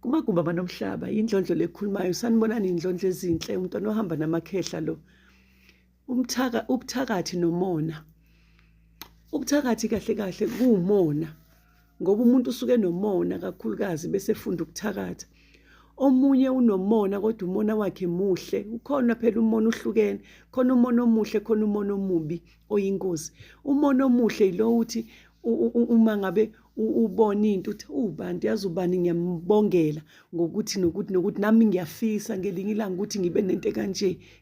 Kumagumba manomhlaba indlondlo lekhulumayo sanibonani indlondlo ezinhle umntwana ohamba namakhehla lo ubuthakathi nomona. Ubuthakathi kahle kahle kuwumona ngoba umuntu usuke nomona kakhulukazi bese efunda ukuthakatha. Omunye unomona kodwa umona wakhe muhle. Ukhona phela umona uhlukene, khona umona omuhle, khona umona omubi oyingozi. Umona omuhle yilo uthi uma ngabe ubona into uthi ubantu yazi ubani ngiyambongela ngokuthi nokuthi nami ngiyafisa ngelinye ilanga ukuthi ngibe nento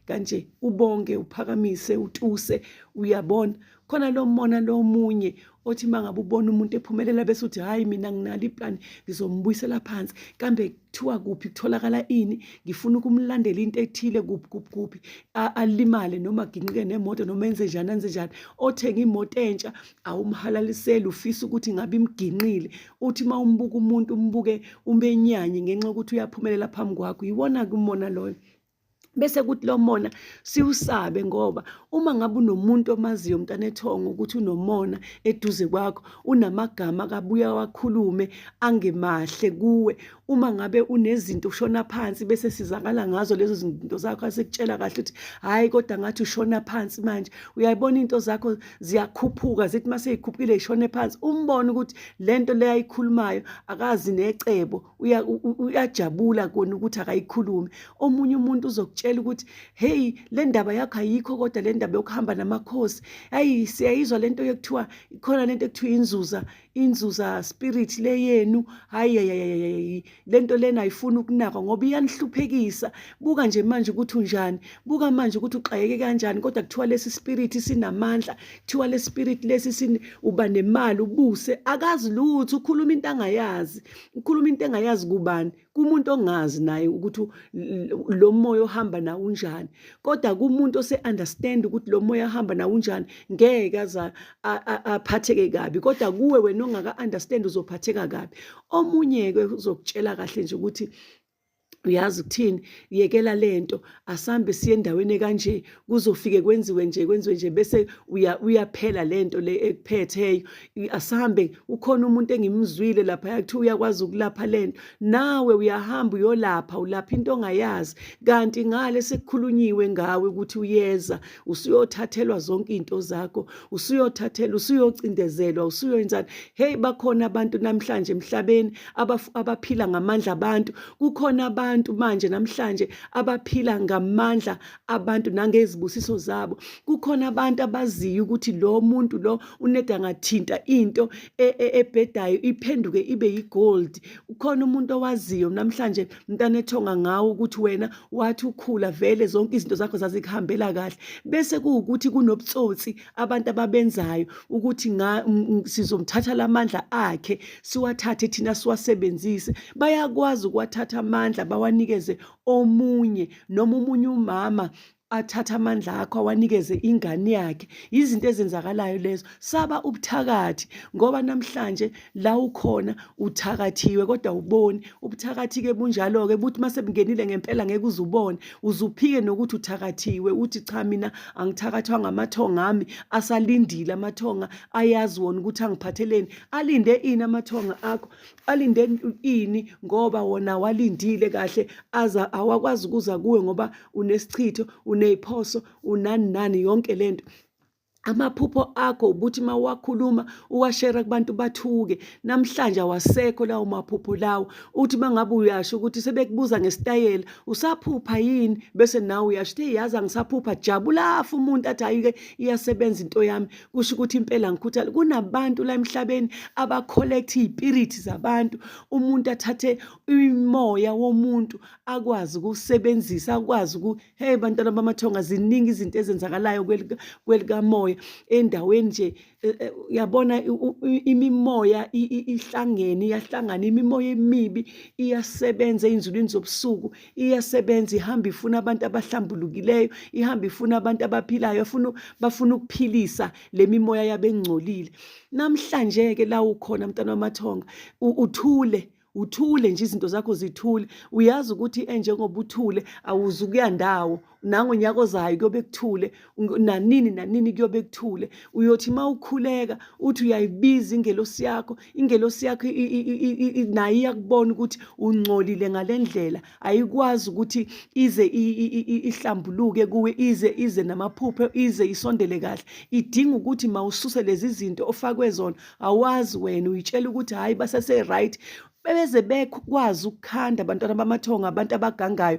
kanje ubonge uphakamise utuse uyabona. Khona lo mona lo munye othi mangabe ubona umuntu ephumelela bese uthi hayi mina nginalo iplan ngizombuyisela phansi kambe kuthiwa kuphi kutholakala ini ngifuna ukumlandela into ethile kuphi alimale noma aginqike nemoto noma enze njani othenga imoto entsha awumhalaliseli ufisa ukuthi ngabe imginqile uthi mawumbuka umuntu umbuke umbenyanye ngenxa ukuthi uyaphumelela phambi kwakho yibona kumona loyo. Bese kuthi lo mona siwusabe ngoba uma ngabe unomuntu omaziyo umntana ethongo ukuthi unomona eduze kwakho unamagama akabuya wakhulume angemahle kuwe. Uma ngabe unezinto ushona phansi bese sizakala ngazo lezo zinto zakho asekutshela kahle ukuthi hayi kodwa ngathi ushona phansi manje uyayibona into zakho ziyakhuphuka zithi mase yikhuphukile ishone phansi umbone ukuthi lento le ayikhulumayo akazi necebo uyajabula kona ukuthi akayikhulume. Omunye umuntu uzokutshela ukuthi hey le ndaba yakho ayikho kodwa le ndaba yokuhamba namakhosi hayi siyayizwa lento yokuthiwa ikhona lento ekuthiwa inzuza spirit le yenu hayi lento lena ayifuni ukunakwa ngoba iyanihluphekisa. Buka nje manje ukuthi unjani, buka manje ukuthi uxakeke kanjani kodwa kuthiwa lesi spirit sinamandla, kuthiwa lesi spirit lesi uba nemali ubuse akazi lutho ukhuluma into angayazi. Ukhuluma into engayazi kubani kumuntu ongazi naye ukuthi lo moya ohamba nawo unjani kodwa kumuntu ose understand ukuthi lo moya ohamba nawo unjani ngeke aza aphatheke kabi kodwa kuwe wena ongaka understand uzophatheka kabi. Omunye ke uzokutshela kahle nje ukuthi uyazi ukuthini yekela lento asambe siye endaweni kanje kuzofike kwenziwe nje bese uyaphela lento le ekuphetheyo. Asambe ukhona umuntu engimzwile lapha yathi uyakwazi ukulapha lento nawe uyahamba uyolapha ulapha into ongayazi kanti ngale sekukhulunyiwe ngawe ukuthi uyeza usuyothathelwa zonke into zakho usuyocindezelwa usuyoyenzana. Hey bakhona abantu namhlanje emhlabeni abaphila ngamandla abantu. Kukhona abantu manje namhlanje abaphila ngamandla abantu nangezibusiso zabo. Kukhona abantu abaziyo ukuthi lo muntu lo uneda ngathinta into ebhedayo iphenduke ibe yigold. Ukhona umuntu owaziyo namhlanje mntana ethonga ngawo ukuthi wena wathi ukhula vele zonke izinto zakho zazikuhambela kahle bese kuwukuthi kunobutsotsi abantu ababenzayo ukuthi sizomthatha lamandla akhe siwathathe thina siwasebenzise. Bayakwazi ukuwathatha amandla bawanikeze omunye noma umunye umama athatha amandla akho awanikeze ingane yakhe. Izinto ezenzakalayo lezo. Saba ubuthakathi ngoba namhlanje la ukhona uthakathiwe kodwa uboni. Ubuthakathi ke bunjalo ke buthi mase bungenile ngempela ngeke uzubone uzuphike nokuthi uthakathiwe uthi cha mina angithakathwa ngamathonga ami asalindile amathonga ayazi wona ukuthi angiphatheleni. Alinde ini amathonga akho? Alinde ini ngoba wona walindile kahle aza awakwazi ukuza kuwe ngoba unesichitho uneyiphoso unani yonke lento. Amaphupho akho ubuthi mawakhuluma uwashare kubantu bathuke. Namhlanje awasekho lawo maphupho lawo. Uthi mangabe uyasho ukuthi sebekubuza ngesitayela usaphupha yini bese nawe uyasho yazi angisaphupha jabula afa umuntu athi ayike iyasebenza into yami kusho ukuthi impela ngikhuthala. Kunabantu la emhlabeni abacollect izipiriti zabantu. Umuntu athathe umoya womuntu akwazi ukusebenzisa akwazi hey bantwana bamathonga ziningi izinto ezenzakalayo kwelika moya endaweni nje. Uyabona imimoya iyahlangana imimoya emibi iyasebenza einzulwini zobusuku iyasebenza ihamba ifuna abantu abahlambulukileyo ihamba ifuna abantu abaphilayo bafuna ukuphilisa le mimoya yabengcolile. Namhlanje ke la ukhona mntana wamathonga uthule uthule nje, izinto zakho zithule. Uyazi ukuthi njengoba uthule awuzukuya ndawo, nangonyaka ozayo kuyobe kuthule, nanini nanini kuyobe kuthule. Uyothi uma ukhuleka uthi uyayibiza ingelosi yakho, ingelosi yakho nayo iyakubona ukuthi ungcolile ngale ndlela, ayikwazi ukuthi ize ihlambuluke kuwe, ize namaphupho, ize isondele kahle. Idinga ukuthi mawususe lezi zinto ofakwe zona, awazi wena, uyitshela ukuthi hhayi basase-right, beze bekwazi ukukhanda abantwana bamathongo, abantu abagangayo.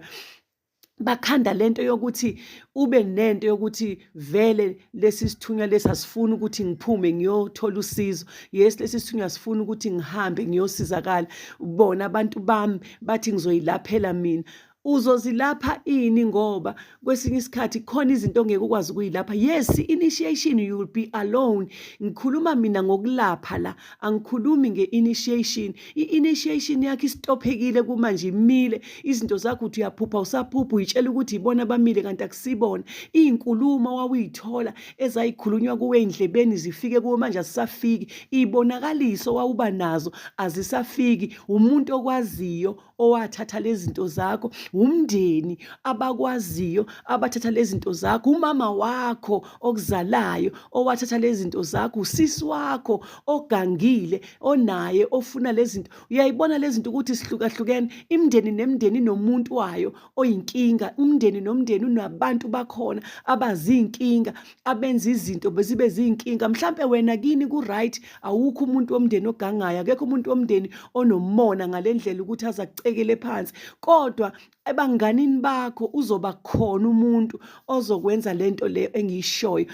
Bakhanda lento yokuthi ube nento yokuthi vele lesi sithunywa lesi asifuni ukuthi ngiphume ngiyothola usizo. Yes, lesi sithunywa asifuni ukuthi ngihambe ngiyosizakala. Bona abantu bami bathi ngizoyilaphela mina. Uzozilapha ini ngoba kwesinye isikhathi khona izinto ongeke ukwazi ukuyilapha. Yes, initiation you will be alone. Ngikhuluma mina ngokulapha la, angikhulumi nge-initiation. I-initiation yakho istophekile kumanje, imile. Izinto zakho uthi uyaphupha usaphupha, uyitshela ukuthi ibona abamile kanti akusibona. Iy'nkulumo wawuyithola ezayikhulunywa kuwe ey'ndlebeni zifike kuwe manje azisafiki. Iy'bonakaliso wawuba nazo azisafiki. Umuntu okwaziyo owathatha lezi zinto zakho, umndeni abakwaziyo abathatha lezi zinto zakho, umama wakho okuzalayo owathatha lezi zinto zakho, usisi wakho ogangile onaye ofuna lezi zinto. Uyayibona lezi zinto ukuthi sihlukahlukene, imindeni nemindeni nomuntu wayo oyinkinga. Umndeni nomndeni unabantu bakhona abaziyinkinga, abenza izinto bezibe ziyinkinga. Mhlampe wena kini ku-right, awukho umuntu womndeni ogangayo, akekho umuntu womndeni onomona ngale ndlela ukuthi aza kucekele phansi, kodwa ebanganini bakho uzoba khona umuntu ozokwenza lento le engiyishoyo.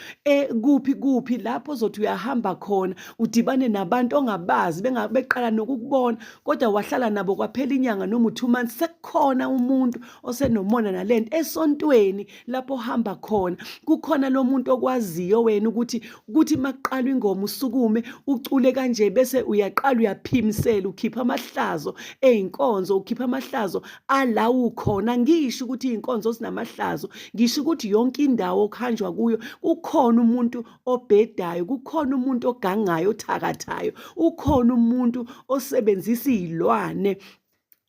Kuphi lapho ozothi uyahamba khona udibane nabantu ongabazi, beqala nokukubona kodwa wahlala nabo kwaphela inyanga noma 2 months, sekukhona umuntu osenomona nalento. Esontweni lapho ohamba khona kukhona lo muntu okwaziyo wena ukuthi makuqala ingoma usukume ucule kanje, bese uyaqala uyaphimisela, ukhipha amahlazo ey'nkonzo, ukhipha amahlazo alawu khona. Ngisho ukuthi iy'nkonzo zinamahlazo, ngisho ukuthi yonke indawo okuhanjwa kuyo ukhona umuntu obhedayo, kukhona umuntu ogangayo, othakathayo, ukhona umuntu osebenzisa iy'lwane.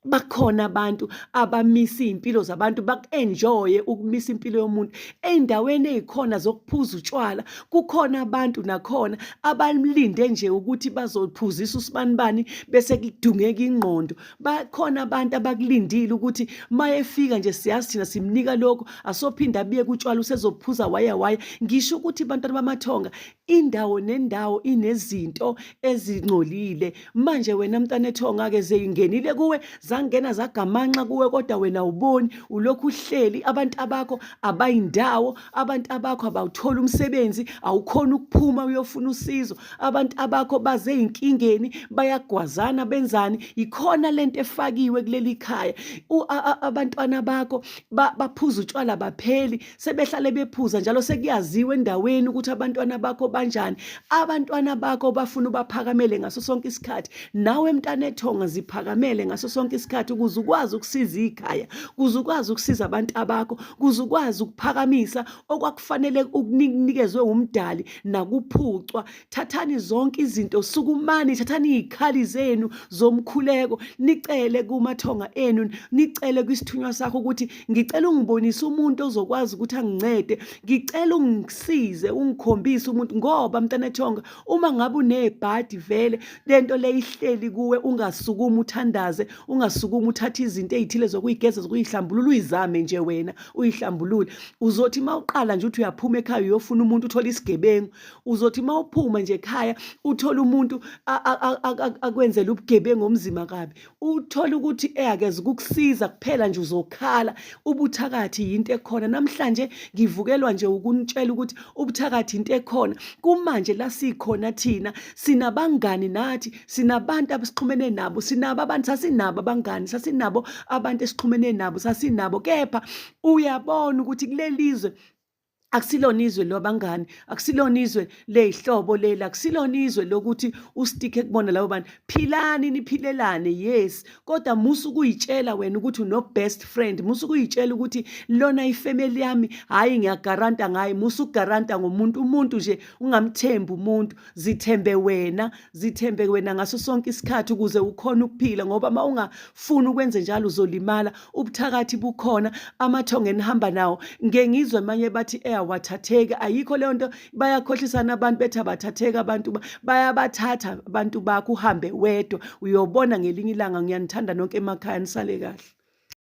Bakhona abantu abamisa iy'mpilo zabantu, baku-enjoye ukumisa impilo yomuntu. Ey'ndaweni ey'khona zokuphuza utshwala kukhona abantu nakhona abalinde nje ukuthi bazophuzisa usibanibani bese kudungeka ingqondo. Bakhona abantu abakulindile ukuthi mayefika nje siyazi thina simnika lokho, asophinda abiye kutshwala usezophuza waya. Ngisho ukuthi bantwana bamathonga, indawo nendawo inezinto ezingcolile. Manje wena mntana ethonga-ke zeyingenile kuwe, zangena zagamanxa kuwe, kodwa wena uboni, ulokhu uhleli. Abantu abakho abayindawo, abantu abakho abawuthola umsebenzi, awukhona ukuphuma uyofuna usizo. Abantu abakho baze ey'nkingeni, bayagwazana, benzani. Ikhona lento efakiwe kuleli khaya. Abantwana bakho baphuza utshwala bapheli, sebehlale bephuza njalo, sekuyaziwa endaweni ukuthi abantwana bakho banjani. Abantwana bakho bafuna ubaphakamele ngaso sonke isikhathi. Nawe mntana ethonga ziphakamele ngaso sonke isikhathi ukuze ukwazi ukusiza ikhaya, ukuze ukwazi ukusiza abantu abakho, ukuze ukwazi ukuphakamisa okwakufanele ukunikezwe umdali nakuphucwa. Thathani zonke izinto, sukumani, thathani iy'khali zenu zomkhuleko, nicele kumathonga enu, nicele kwisithunywa sakho ukuthi ngicela ungibonise umuntu ozokwazi ukuthi angincede, ngicela ungisize, ungikhombise umuntu. Ngoba mntana ethonga, uma ngabe unebhadi vele lento le ihleli kuwe, ungasukumi uthandaze, ungasukumi uthathe izinto ey'thile zokuyigeza, zokuyihlambulula, uyizame nje wena uyihlambulule. Uzothi mawuqala nje uthi uyaphuma ekhaya uyofuna umuntu, uthola isigebengu. Uzothi mawuphuma nje ekhaya uthole umuntu akwenzela ubugebengu omzima kabi, uthole ukuthi akeze ukukusiza kuphela nje uzokhala. Ubuthakathi yinto ekhona. Namhlanje ngivukelwa nje ukunitshela ukuthi ubuthakathi into ekhona. Kumanje la sikhona thina sinabangani, nathi sinabantu abasixhumene nabo, sinabo abantu, sasinabo abangani, sasinabo abantu esixhumene nabo, sasinabo. Kepha uyabona ukuthi kulelizwe Akusilona izwe lwabangani, akusilona izwe ley'hlobo leli, akusilona izwe lokuthi ustikhe kubona labo bantu. Philani niphilelane, yes, kodwa musukuyitshela wena ukuthi uno-best friend, musukuyitshela ukuthi lona ifemeli yami, hhayi ngiyagaranta ngayo, musukugaranta ngomuntu. Umuntu nje ungamthembi umuntu, zithembe wena ngaso sonke isikhathi ukuze ukhone ukuphila, ngoba uma ungafuni ukwenze njalo uzolimala. Ubuthakathi bukhona, amathongo enihamba nawo, ngeke ngizwe manje bathi awathatheki. Ayikho leyo nto, bayakhohlisana abantu bethi abathatheki abantu, bayabathatha abantu bakho, uhambe wedwa, uyobona ngelinye ilanga. Ngiyanithanda nonke emakhaya, nisale kahle.